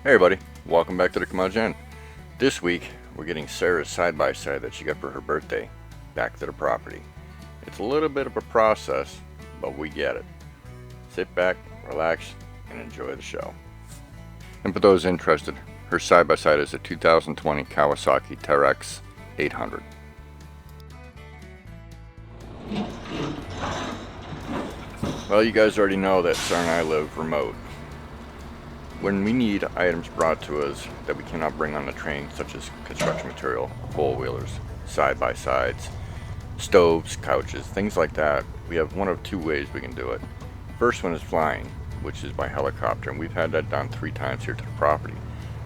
Hey everybody, welcome back to the Commodity Inn. This week we're getting Sarah's side-by-side that she got for her birthday back to the property. It's a little bit of a process, but we get it. Sit back, relax, and enjoy the show. And for those interested, her side-by-side is a 2020 Kawasaki Teryx 800. Well, you guys already know that Sarah and I live remote. When we need items brought to us that we cannot bring on the train, such as construction material, four-wheelers, side-by-sides, stoves, couches, things like that, we have one of two ways we can do it. First one is flying, which is by helicopter, and we've had that done 3 times here to the property.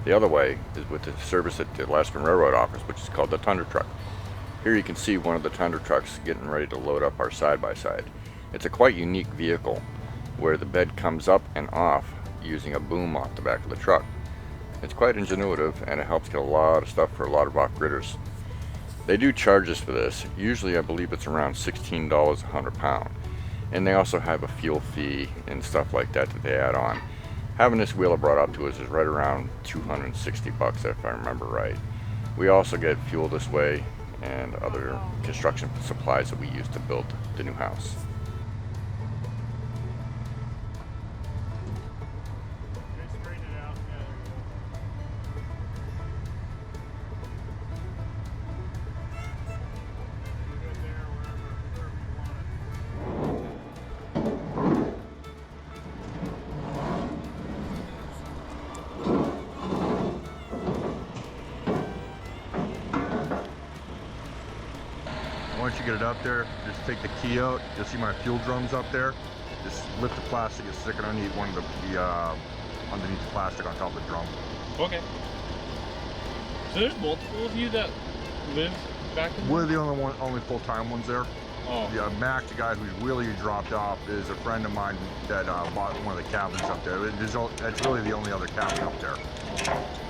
The other way is with the service at the Alaskan Railroad office, which is called the Tundra Truck. Here you can see one of the Tundra trucks getting ready to load up our side-by-side. It's a quite unique vehicle where the bed comes up and off using a boom off the back of the truck. It's quite ingenuitive, and it helps get a lot of stuff for a lot of off-gridders. They do charge us for this. Usually I believe it's around $16 a 100-pound. And they also have a fuel fee and stuff like that that they add on. Having this wheeler brought out to us is right around $260 if I remember right. We also get fuel this way and other construction supplies that we use to build the new house. Once you get it up there, just take the key out. You'll see my fuel drums up there. Just lift the plastic and stick it underneath one of underneath the plastic on top of the drum. Okay. So there's multiple of you that live back in We're the only full-time ones there. Oh. Yeah, Mac, the guy who's really dropped off, is a friend of mine that bought one of the cabins up there. That's really the only other cabin up there.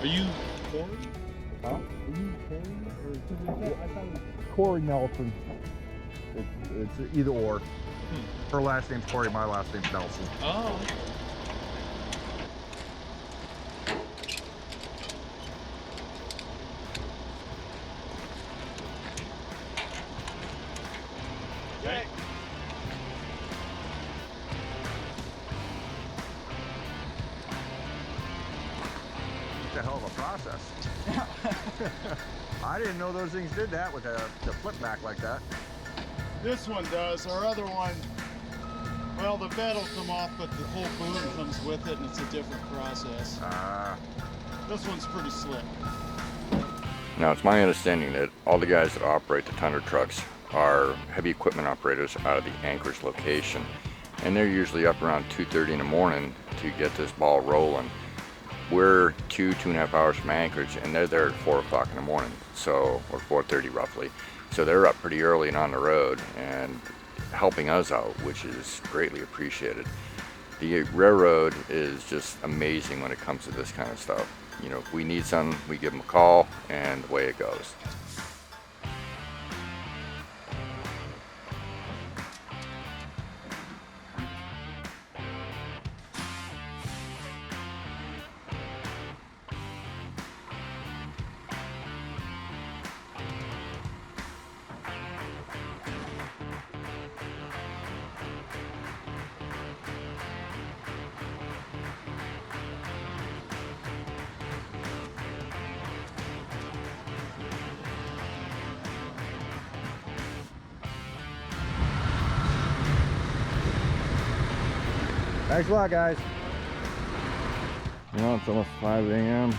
Are you Corey? Huh? Are you Corey? Or I thought it was... Corey Nelson. It's either or. Her last name's Corey, my last name's Nelson. Oh. Okay. It's a hell of a process. I didn't know those things did that with the flip back like that. This one does. Our other one, well, the bed will come off, but the whole boom comes with it, and it's a different process. This one's pretty slick. Now, it's my understanding that all the guys that operate the Tundra trucks are heavy equipment operators out of the Anchorage location, and they're usually up around 2:30 in the morning to get this ball rolling. We're 2.5 hours from Anchorage, and they're there at 4 o'clock in the morning, so, or 4:30 roughly. So they're up pretty early and on the road and helping us out, which is greatly appreciated. The railroad is just amazing when it comes to this kind of stuff. You know, if we need something, we give them a call, and away it goes. Thanks a lot, guys. Well, it's almost 5 a.m.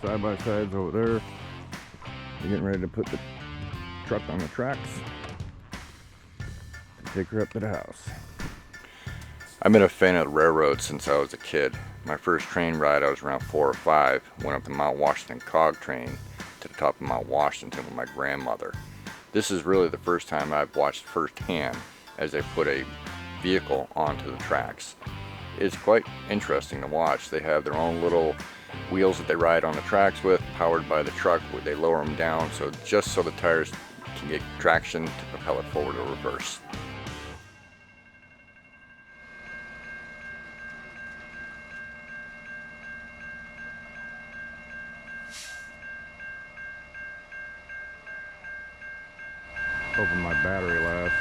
Side-by-sides over there. We're getting ready to put the truck on the tracks and take her up to the house. I've been a fan of the railroad since I was a kid. My first train ride, I was around 4 or 5. Went up the Mount Washington cog train to the top of Mount Washington with my grandmother. This is really the first time I've watched firsthand as they put a vehicle onto the tracks. It's quite interesting to watch. They have their own little wheels that they ride on the tracks with, powered by the truck, where they lower them down just so the tires can get traction to propel it forward or reverse. Hoping my battery lasts.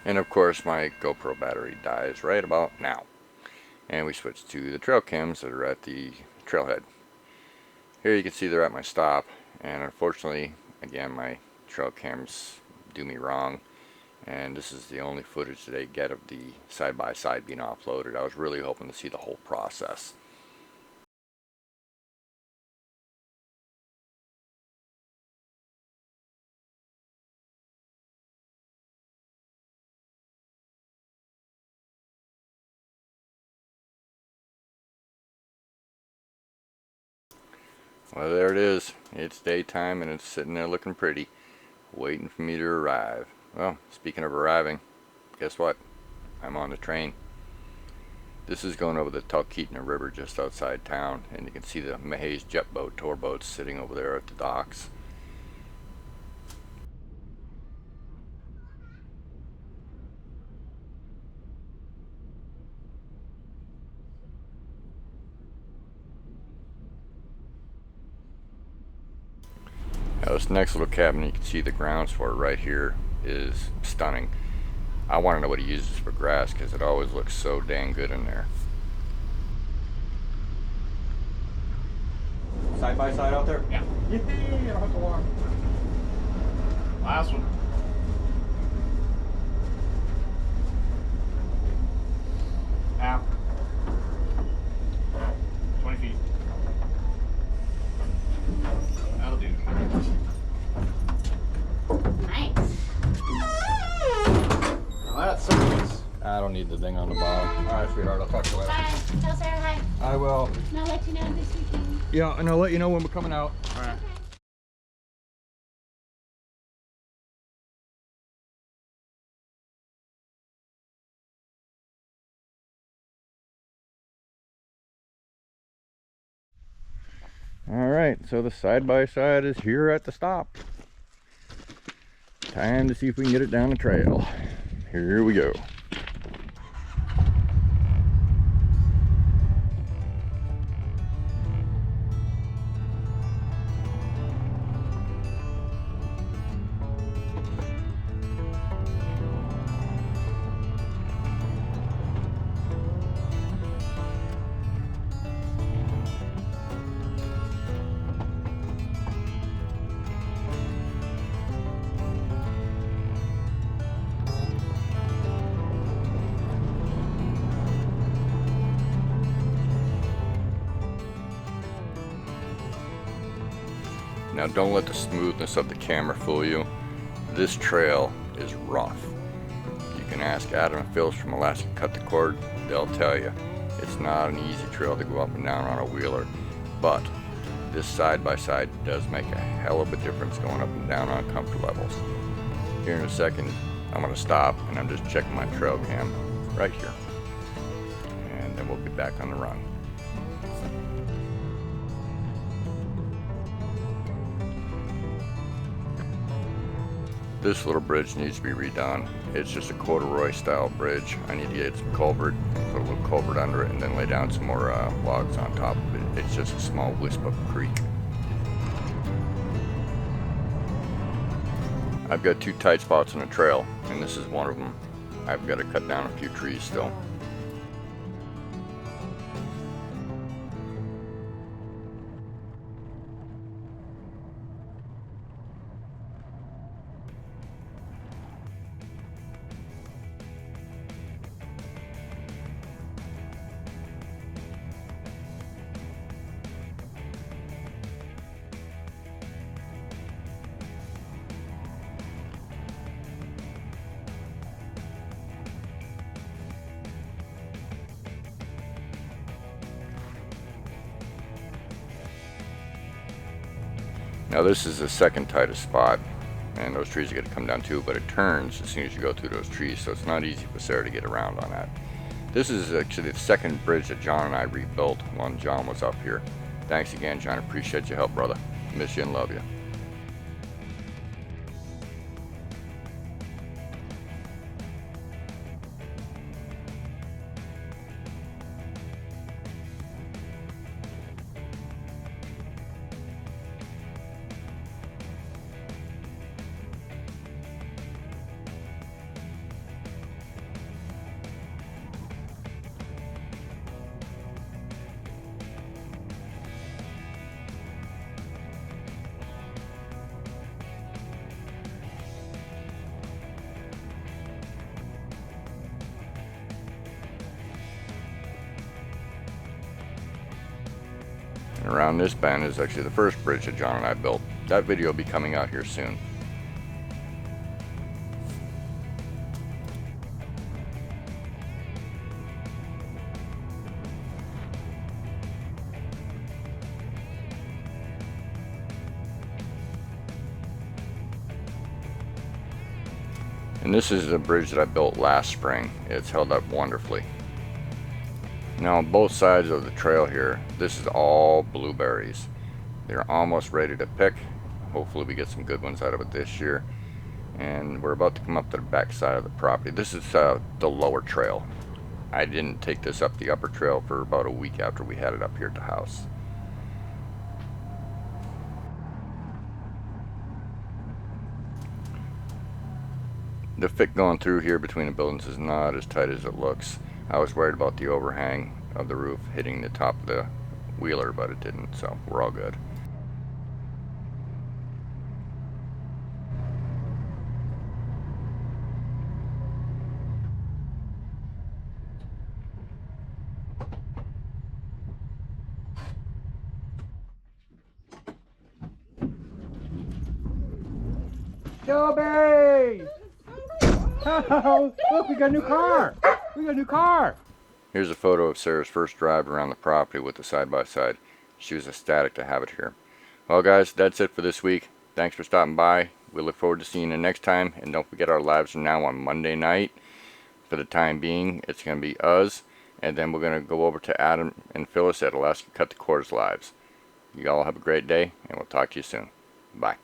And of course my GoPro battery dies right about now. And we switch to the trail cams that are at the trailhead. Here you can see they're at my stop, and unfortunately, again, my trail cams do me wrong. And this is the only footage that they get of the side-by-side being offloaded. I was really hoping to see the whole process. Well, there it is. It's daytime and it's sitting there looking pretty, waiting for me to arrive. Well, speaking of arriving, guess what? I'm on the train. This is going over the Talkeetna River just outside town, and you can see the Mahays jet boat, tour boats sitting over there at the docks. Now this next little cabin, you can see the grounds for it right here, is stunning. I want to know what he uses for grass because it always looks so dang good in there. Side by side out there? Yeah. Yippee! I don't have to walk. Last one. Half. 20 feet. That'll do. Nice. Now that's serious. I don't need the thing on the bottom. Alright, sweetheart, I'll talk to you later. Bye. Tell Sarah hi. I will. And I'll let you know this weekend. Yeah, and I'll let you know when we're coming out. Alright. Alright, so the side-by-side is here at the stop. Time to see if we can get it down the trail. Here we go. Now don't let the smoothness of the camera fool you. This trail is rough. You can ask Adam and Phil from Alaska Cut the Cord, they'll tell you. It's not an easy trail to go up and down on a wheeler, but this side-by-side does make a hell of a difference going up and down on comfort levels. Here in a second, I'm going to stop and I'm just checking my trail cam right here. And then we'll be back on the run. This little bridge needs to be redone. It's just a corduroy style bridge. I need to get some culvert, put a little culvert under it, and then lay down some more logs on top of it. It's just a small wisp of a creek. I've got two tight spots on the trail, and this is one of them. I've got to cut down a few trees still. Now this is the second tightest spot, and those trees are going to come down too, but it turns as soon as you go through those trees, so it's not easy for Sarah to get around on that. This is actually the second bridge that John and I rebuilt when John was up here. Thanks again, John. Appreciate your help, brother. Miss you and love you. And around this bend is actually the first bridge that John and I built. That video will be coming out here soon. And this is the bridge that I built last spring. It's held up wonderfully. Now on both sides of the trail here, this is all blueberries. They're almost ready to pick. Hopefully we get some good ones out of it this year. And we're about to come up to the back side of the property. This is the lower trail. I didn't take this up the upper trail for about a week after we had it up here at the house. The fit going through here between the buildings is not as tight as it looks. I was worried about the overhang of the roof hitting the top of the wheeler, but it didn't, so we're all good. Shelby! Oh, look, we got a new car! We got a new car! Here's a photo of Sarah's first drive around the property with the side-by-side. She was ecstatic to have it here. Well guys, that's it for this week. Thanks for stopping by. We look forward to seeing you next time. And don't forget, our lives are now on Monday night. For the time being, it's going to be us. And then we're going to go over to Adam and Phyllis at Alaska Cut the Cords Lives. You all have a great day, and we'll talk to you soon. Bye.